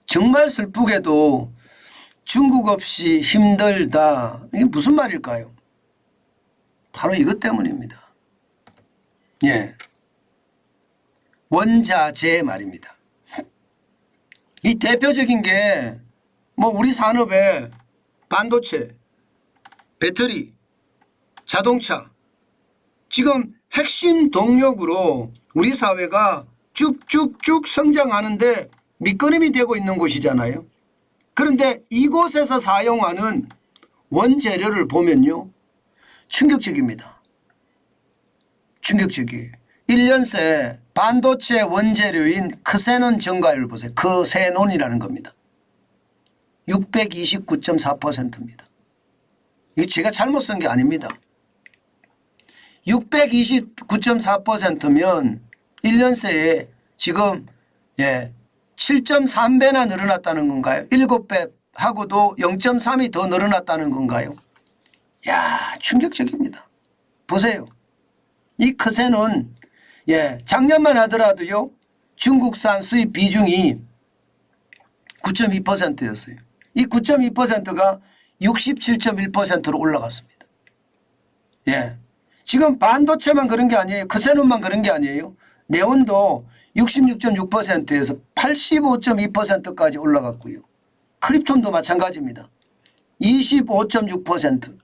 정말 슬프게도 중국 없이 힘들다. 이게 무슨 말일까요? 바로 이것 때문입니다. 예. 원자재 말입니다. 이 대표적인 게 뭐 우리 산업에 반도체, 배터리, 자동차 지금 핵심 동력으로 우리 사회가 쭉쭉쭉 성장하는데 밑거름이 되고 있는 곳이잖아요. 그런데 이곳에서 사용하는 원재료를 보면요. 충격적입니다. 충격적이에요. 1년 새 반도체 원재료인 크세논 증가율을 보세요. 크세논이라는 겁니다. 629.4%입니다. 이게 제가 잘못 쓴 게 아닙니다. 629.4%면 1년 새에 지금 7.3배나 늘어났다는 건가요? 7배 하고도 0.3이 더 늘어났다는 건가요? 야, 충격적입니다. 보세요. 이 크세논 작년만 하더라도요. 중국산 수입 비중이 9.2%였어요. 이 9.2%가 67.1%로 올라갔습니다. 지금 반도체만 그런 게 아니에요. 크세논만 그런 게 아니에요. 네온도 66.6%에서 85.2%까지 올라갔고요. 크립톤도 마찬가지입니다. 25.6%.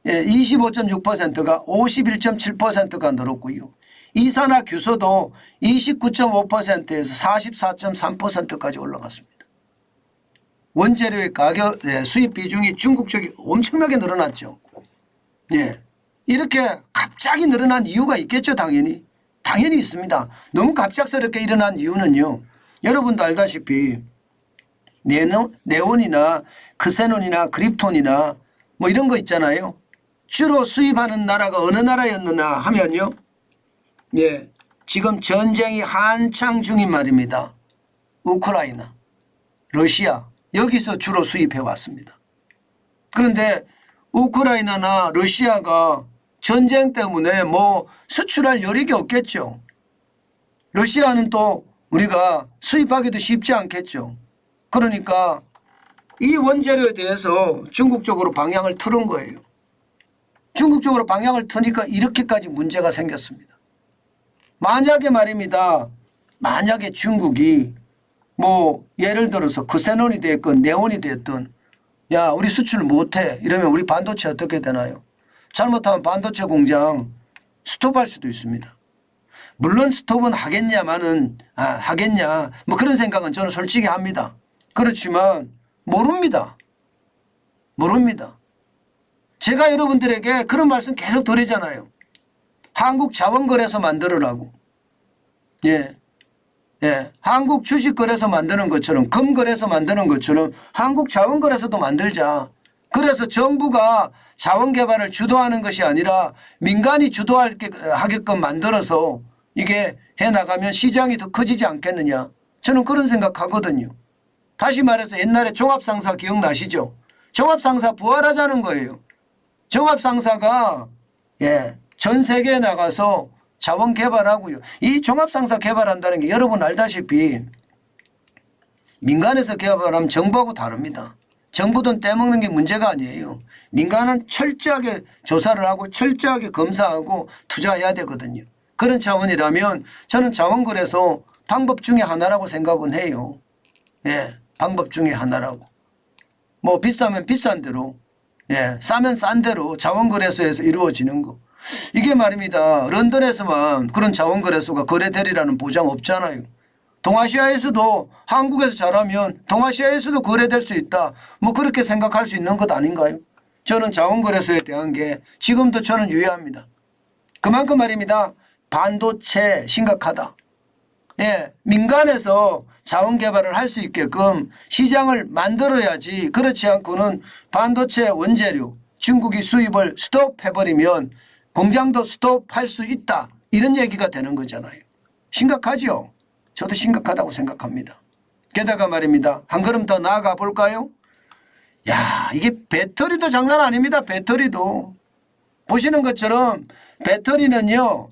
25.6%가 51.7%가 늘었고요. 이산화규소도 29.5%에서 44.3%까지 올라갔습니다. 원재료의 가격, 수입 비중이 중국 쪽이 엄청나게 늘어났죠. 이렇게 갑자기 늘어난 이유가 있겠죠, 당연히. 당연히 있습니다. 너무 갑작스럽게 일어난 이유는요. 여러분도 알다시피 네온이나 크세논이나 크립톤이나 뭐 이런 거 있잖아요. 주로 수입하는 나라가 어느 나라였느냐 하면요. 지금 전쟁이 한창 중인 말입니다. 우크라이나, 러시아 여기서 주로 수입해 왔습니다. 그런데 우크라이나나 러시아가 전쟁 때문에 뭐 수출할 여력이 없겠죠. 러시아는 또 우리가 수입하기도 쉽지 않겠죠. 그러니까 이 원재료에 대해서 중국 쪽으로 방향을 틀은 거예요. 중국 쪽으로 방향을 트니까 이렇게까지 문제가 생겼습니다. 만약에 말입니다. 만약에 중국이 뭐 예를 들어서 크세논이 됐건 네온이 됐든 야 우리 수출 못해 이러면 우리 반도체 어떻게 되나요? 잘못하면 반도체 공장 스톱할 수도 있습니다. 물론 스톱은 하겠냐마는 하겠냐 뭐 그런 생각은 저는 솔직히 합니다. 그렇지만 모릅니다. 모릅니다. 제가 여러분들에게 그런 말씀 계속 드리잖아요. 한국 자원거래소 만들으라고. 한국 주식거래소 만드는 것처럼 금거래소 만드는 것처럼 한국 자원거래소도 만들자. 그래서 정부가 자원개발을 주도하는 것이 아니라 민간이 주도하게끔 만들어서 이게 해나가면 시장이 더 커지지 않겠느냐. 저는 그런 생각하거든요. 다시 말해서 옛날에 종합상사 기억나시죠? 종합상사 부활하자는 거예요. 종합상사가 전 세계에 나가서 자원 개발하고요. 이 종합상사 개발한다는 게 여러분 알다시피 민간에서 개발하면 정부하고 다릅니다. 정부 돈 떼먹는 게 문제가 아니에요. 민간은 철저하게 조사를 하고 철저하게 검사하고 투자해야 되거든요. 그런 차원이라면 저는 자원거래소 방법 중에 하나라고 생각은 해요. 방법 중에 하나라고. 뭐 비싸면 비싼 대로 싸면 싼 대로 자원거래소에서 이루어지는 거. 이게 말입니다. 런던에서만 그런 자원거래소가 거래되리라는 보장 없잖아요. 동아시아에서도 한국에서 잘하면 동아시아에서도 거래될 수 있다. 뭐 그렇게 생각할 수 있는 것 아닌가요? 저는 자원거래소에 대한 게 지금도 저는 유의합니다. 그만큼 말입니다. 반도체 심각하다. 민간에서 자원개발을 할 수 있게끔 시장을 만들어야지 그렇지 않고는 반도체 원재료 중국이 수입을 스톱해버리면 공장도 스톱할 수 있다. 이런 얘기가 되는 거잖아요. 심각하죠. 저도 심각하다고 생각합니다. 게다가 말입니다. 한 걸음 더 나아가 볼까요? 야, 이게 배터리도 장난 아닙니다. 배터리도. 보시는 것처럼 배터리는요.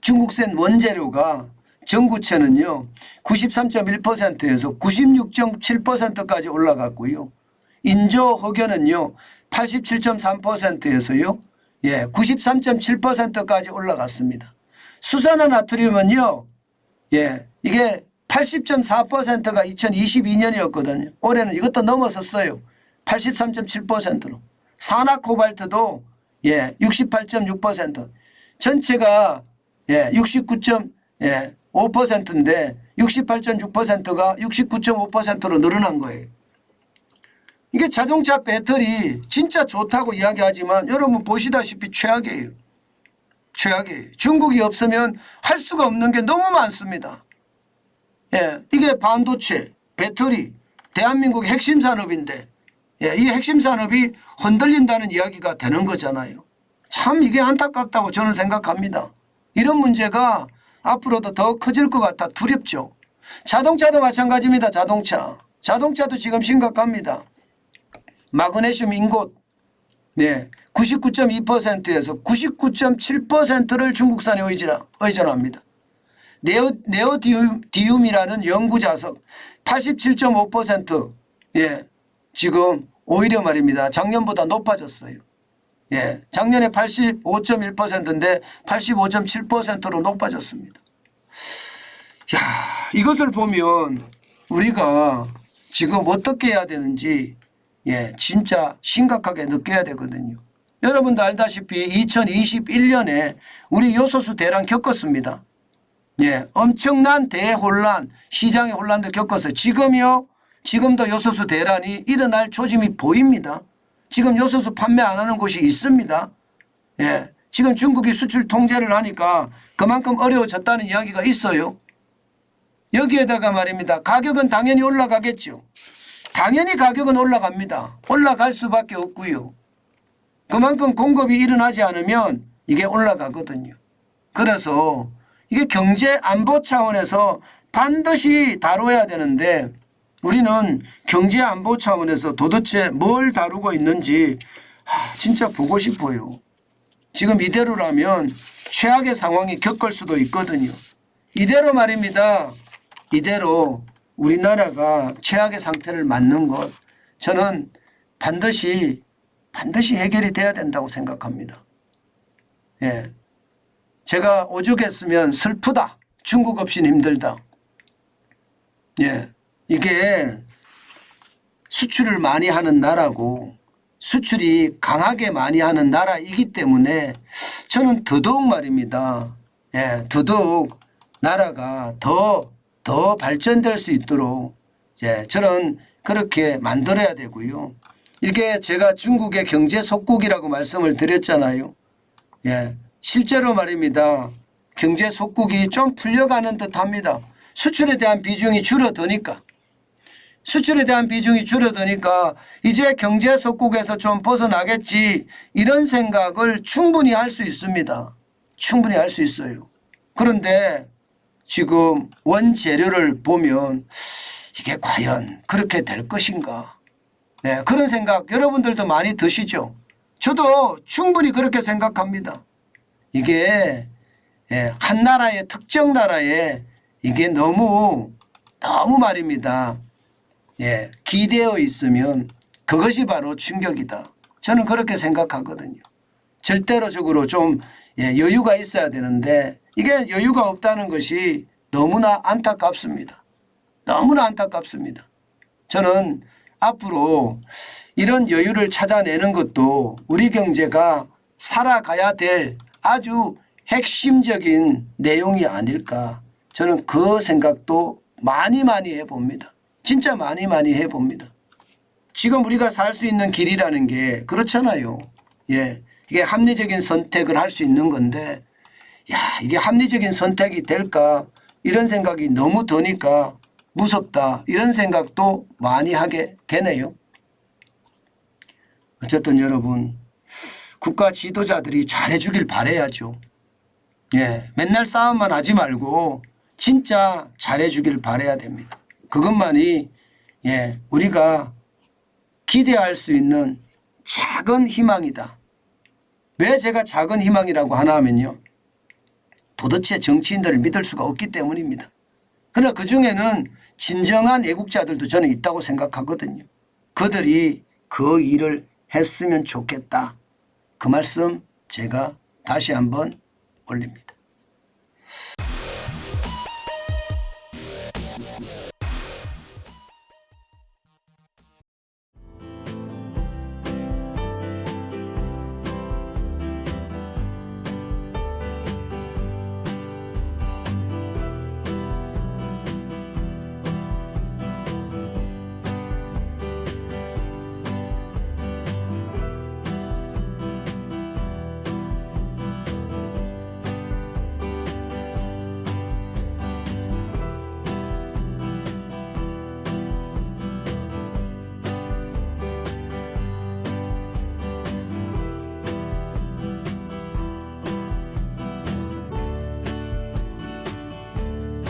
중국산 원재료가 정구체는요 93.1%에서 96.7%까지 올라갔고요. 인조흑연은요 87.3%에서요 93.7%까지 올라갔습니다. 수산화나트륨은요 이게 80.4%가 2022년이었거든요. 올해는 이것도 넘어섰어요. 83.7%로. 산화코발트도 68.6%. 전체가 69.5%인데 68.6%가 69.5%로 늘어난 거예요. 이게 자동차 배터리 진짜 좋다고 이야기하지만 여러분 보시다시피 최악이에요. 최악이에요. 중국이 없으면 할 수가 없는 게 너무 많습니다. 이게 반도체, 배터리, 대한민국의 핵심 산업인데 이 핵심 산업이 흔들린다는 이야기가 되는 거잖아요. 참 이게 안타깝다고 저는 생각합니다. 이런 문제가 앞으로도 더 커질 것 같아 두렵죠. 자동차도 마찬가지입니다. 자동차도 지금 심각합니다. 마그네슘 인곳 99.2%에서 99.7%를 중국산에 의존합니다. 네오디움이라는 연구자석 87.5% 지금 오히려 말입니다. 작년보다 높아졌어요. 작년에 85.1%인데 85.7%로 높아졌습니다. 이것을 보면 우리가 지금 어떻게 해야 되는지 진짜 심각하게 느껴야 되거든요. 여러분도 알다시피 2021년에 우리 요소수 대란 겪었습니다. 엄청난 대혼란, 시장의 혼란도 겪었어요. 지금도 요소수 대란이 일어날 조짐이 보입니다. 지금 요소수 판매 안 하는 곳이 있습니다. 지금 중국이 수출 통제를 하니까 그만큼 어려워졌다는 이야기가 있어요. 여기에다가 말입니다. 가격은 당연히 올라가겠죠. 당연히 가격은 올라갑니다. 올라갈 수밖에 없고요. 그만큼 공급이 일어나지 않으면 이게 올라가거든요. 그래서 이게 경제 안보 차원에서 반드시 다뤄야 되는데 우리는 경제 안보 차원에서 도대체 뭘 다루고 있는지 진짜 보고 싶어요. 지금 이대로라면 최악의 상황이 겪을 수도 있거든요. 이대로 말입니다. 이대로 우리나라가 최악의 상태를 맞는 것 저는 반드시 해결이 돼야 된다고 생각합니다. 제가 오죽했으면 슬프다. 중국 없이는 힘들다. 이게 수출을 많이 하는 나라고 수출이 강하게 많이 하는 나라이기 때문에 저는 더더욱 말입니다. 더더욱 나라가 더 발전될 수 있도록 저는 그렇게 만들어야 되고요. 이게 제가 중국의 경제 속국이라고 말씀을 드렸잖아요. 실제로 말입니다. 경제 속국이 좀 풀려가는 듯합니다. 수출에 대한 비중이 줄어드니까 이제 경제 속국에서 좀 벗어나겠지 이런 생각을 충분히 할 수 있습니다. 충분히 할 수 있어요. 그런데 지금 원재료를 보면 이게 과연 그렇게 될 것인가. 그런 생각 여러분들도 많이 드시죠. 저도 충분히 그렇게 생각합니다. 이게 한 나라의 특정 나라에 이게 너무 말입니다. 기대어 있으면 그것이 바로 충격이다. 저는 그렇게 생각하거든요. 절대로적으로 좀 여유가 있어야 되는데 이게 여유가 없다는 것이 너무나 안타깝습니다. 너무나 안타깝습니다. 저는 앞으로 이런 여유를 찾아내는 것도 우리 경제가 살아가야 될 아주 핵심적인 내용이 아닐까. 저는 그 생각도 많이 해봅니다. 진짜 많이 해봅니다. 지금 우리가 살 수 있는 길이라는 게 그렇잖아요. 이게 합리적인 선택을 할 수 있는 건데 이게 합리적인 선택이 될까 이런 생각이 너무 드니까 무섭다 이런 생각도 많이 하게 되네요. 어쨌든 여러분 국가 지도자들이 잘해주길 바라야죠. 맨날 싸움만 하지 말고 진짜 잘해주길 바라야 됩니다. 그것만이 우리가 기대할 수 있는 작은 희망이다. 왜 제가 작은 희망이라고 하나 하면요. 도대체 정치인들을 믿을 수가 없기 때문입니다. 그러나 그중에는 진정한 애국자들도 저는 있다고 생각하거든요. 그들이 그 일을 했으면 좋겠다. 그 말씀 제가 다시 한번 올립니다.